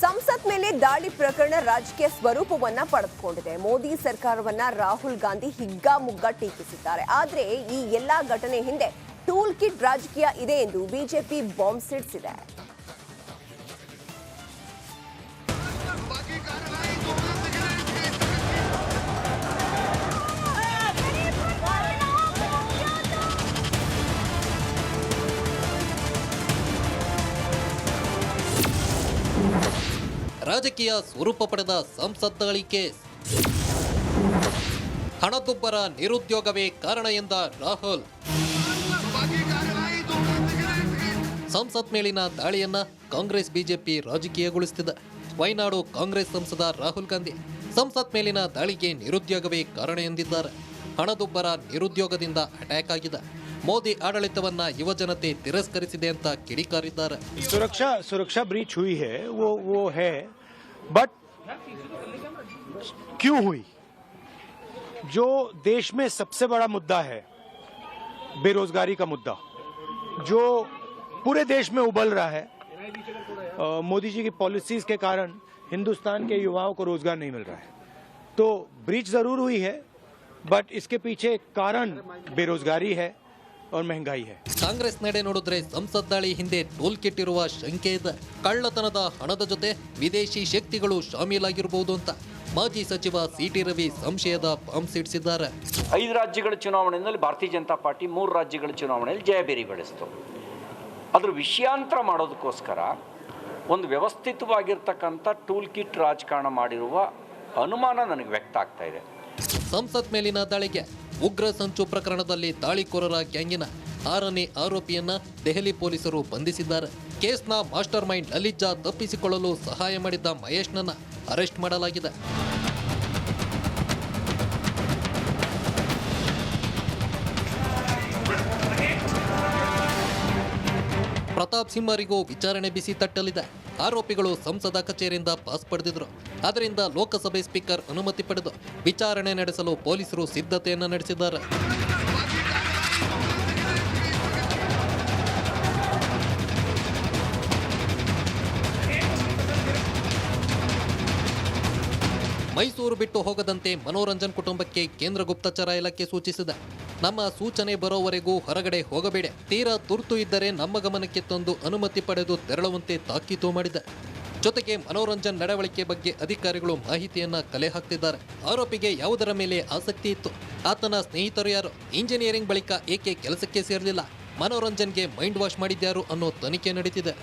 ಸಂಸತ್ ಮೇಲೆ ದಾಳಿ ಪ್ರಕರಣ ರಾಜಕೀಯ ಸ್ವರೂಪವನ್ನ ಪಡೆದುಕೊಂಡಿದೆ. ಮೋದಿ ಸರ್ಕಾರವನ್ನ ರಾಹುಲ್ ಗಾಂಧಿ ಹಿಗ್ಗಾಮುಗ್ಗಾ ಟೀಕಿಸಿದ್ದಾರೆ. ಆದರೆ ಈ ಎಲ್ಲಾ ಘಟನೆ ಹಿಂದೆ ಟೂಲ್ ಕಿಟ್ ರಾಜಕೀಯ ಇದೆ ಎಂದು ಬಿಜೆಪಿ ಬಾಂಬ್ ಸಿಡಿಸಿದೆ. ರಾಜಕೀಯ ಸ್ವರೂಪ ಪಡೆದ ಸಂಸತ್ ದಾಳಿ ಕೇಸ್. ಹಣದುಬ್ಬರ, ನಿರುದ್ಯೋಗವೇ ಕಾರಣ ಎಂದ ರಾಹುಲ್. ಸಂಸತ್ ಮೇಲಿನ ದಾಳಿಯನ್ನ ಕಾಂಗ್ರೆಸ್ ಬಿಜೆಪಿ ರಾಜಕೀಯಗೊಳಿಸುತ್ತಿದೆ. ವಯನಾಡು ಕಾಂಗ್ರೆಸ್ ಸಂಸದ ರಾಹುಲ್ ಗಾಂಧಿ ಸಂಸತ್ ಮೇಲಿನ ದಾಳಿಗೆ ನಿರುದ್ಯೋಗವೇ ಕಾರಣ ಎಂದಿದ್ದಾರೆ. ಹಣದುಬ್ಬರ, ನಿರುದ್ಯೋಗದಿಂದ ಅಟ್ಯಾಕ್ ಆಗಿದೆ. ಮೋದಿ ಆಡಳಿತವನ್ನ ಯುವಜನತೆ ತಿರಸ್ಕರಿಸಿದೆ ಅಂತ ಕಿಡಿಕಾರಿದ್ದಾರೆ. सुरक्षा ब्रीच हुई है वो है, बट क्यों हुई? जो देश में सबसे बड़ा मुद्दा है बेरोजगारी का मुद्दा, जो पूरे देश में उबल रहा है, मोदी जी की पॉलिसीज के कारण हिंदुस्तान के युवाओं को रोजगार नहीं मिल रहा है, तो ब्रीच जरूर हुई है, बट इसके पीछे कारण बेरोजगारी है और महंगाई है. ಕಾಂಗ್ರೆಸ್ ನಡೆ ನೋಡಿದ್ರೆ ಸಂಸತ್ ದಾಳಿ ಹಿಂದೆ ಟೋಲ್ ಕಿಟ್ ಇರುವ ಶಂಕೆ ಇದೆ. ಕಳ್ಳತನದ ಹಣದ ಜೊತೆ ವಿದೇಶಿ ಶಕ್ತಿಗಳು ಶಾಮೀಲಾಗಿರಬಹುದು ಅಂತ ಮಾಜಿ ಸಚಿವ ಸಿಟಿ ರವಿ ಸಂಶಯದ ಬಾಂಬ್ ಸಿಡಿಸಿದ್ದಾರೆ. 5 ರಾಜ್ಯಗಳ ಚುನಾವಣೆಯಲ್ಲಿ ಭಾರತೀಯ ಜನತಾ ಪಾರ್ಟಿ 3 ರಾಜ್ಯಗಳ ಚುನಾವಣೆಯಲ್ಲಿ ಜಯಬೇರಿ ಗಳಿಸಿತು. ಅದರ ವಿಷಯಾಂತರ ಮಾಡೋದಕ್ಕೋಸ್ಕರ ಒಂದು ವ್ಯವಸ್ಥಿತವಾಗಿರ್ತಕ್ಕಂಥ ಟೂಲ್ ಕಿಟ್ ರಾಜಕಾರಣ ಮಾಡಿರುವ ಅನುಮಾನ ನನಗೆ ವ್ಯಕ್ತ ಆಗ್ತಾ ಇದೆ. ಸಂಸತ್ ಮೇಲಿನ ದಾಳಿಗೆ ಉಗ್ರ ಸಂಚು ಪ್ರಕರಣದಲ್ಲಿ ದಾಳಿಕೋರರ ಗ್ಯಾಂಗಿನ 6ನೇ ಆರೋಪಿಯನ್ನ ದೆಹಲಿ ಪೊಲೀಸರು ಬಂಧಿಸಿದ್ದಾರೆ. ಕೇಸ್ನ ಮಾಸ್ಟರ್ ಮೈಂಡ್ ಲಲಿತ್ ಜಾ ತಪ್ಪಿಸಿಕೊಳ್ಳಲು ಸಹಾಯ ಮಾಡಿದ್ದ ಮಹೇಶ್ನನ್ನ ಅರೆಸ್ಟ್ ಮಾಡಲಾಗಿದೆ. ಪ್ರತಾಪ್ ಸಿಂಹರಿಗೂ ವಿಚಾರಣೆ ಬಿಸಿ ತಟ್ಟಲಿದೆ. ಆರೋಪಿಗಳು ಸಂಸದ ಕಚೇರಿಯಿಂದ ಪಾಸ್ ಪಡೆದಿದ್ರು. ಅದರಿಂದ ಲೋಕಸಭೆ ಸ್ಪೀಕರ್ ಅನುಮತಿ ಪಡೆದು ವಿಚಾರಣೆ ನಡೆಸಲು ಪೊಲೀಸರು ಸಿದ್ಧತೆಯನ್ನು ನಡೆಸಿದ್ದಾರೆ. ಮೈಸೂರು ಬಿಟ್ಟು ಹೋಗದಂತೆ ಮನೋರಂಜನ್ ಕುಟುಂಬಕ್ಕೆ ಕೇಂದ್ರ ಗುಪ್ತಚರ ಇಲಾಖೆ ಸೂಚಿಸಿದೆ. ನಮ್ಮ ಸೂಚನೆ ಬರೋವರೆಗೂ ಹೊರಗಡೆ ಹೋಗಬೇಡಿ, ತೀರಾ ತುರ್ತು ಇದ್ದರೆ ನಮ್ಮ ಗಮನಕ್ಕೆ ತಂದು ಅನುಮತಿ ಪಡೆದು ತೆರಳುವಂತೆ ತಾಕೀತು ಮಾಡಿದೆ. ಜೊತೆಗೆ ಮನೋರಂಜನ್ ನಡವಳಿಕೆ ಬಗ್ಗೆ ಅಧಿಕಾರಿಗಳು ಮಾಹಿತಿಯನ್ನ ಕಲೆ ಹಾಕ್ತಿದ್ದಾರೆ. ಆರೋಪಿಗೆ ಯಾವುದರ ಮೇಲೆ ಆಸಕ್ತಿ ಇತ್ತು, ಆತನ ಸ್ನೇಹಿತರು ಯಾರು, ಇಂಜಿನಿಯರಿಂಗ್ ಬಳಿಕ ಏಕೆ ಕೆಲಸಕ್ಕೆ ಸೇರಲಿಲ್ಲ, ಮನೋರಂಜನ್ಗೆ ಮೈಂಡ್ ವಾಶ್ ಮಾಡಿದ್ಯಾರು ಅನ್ನೋ ತನಿಖೆ ನಡೀತಿದೆ.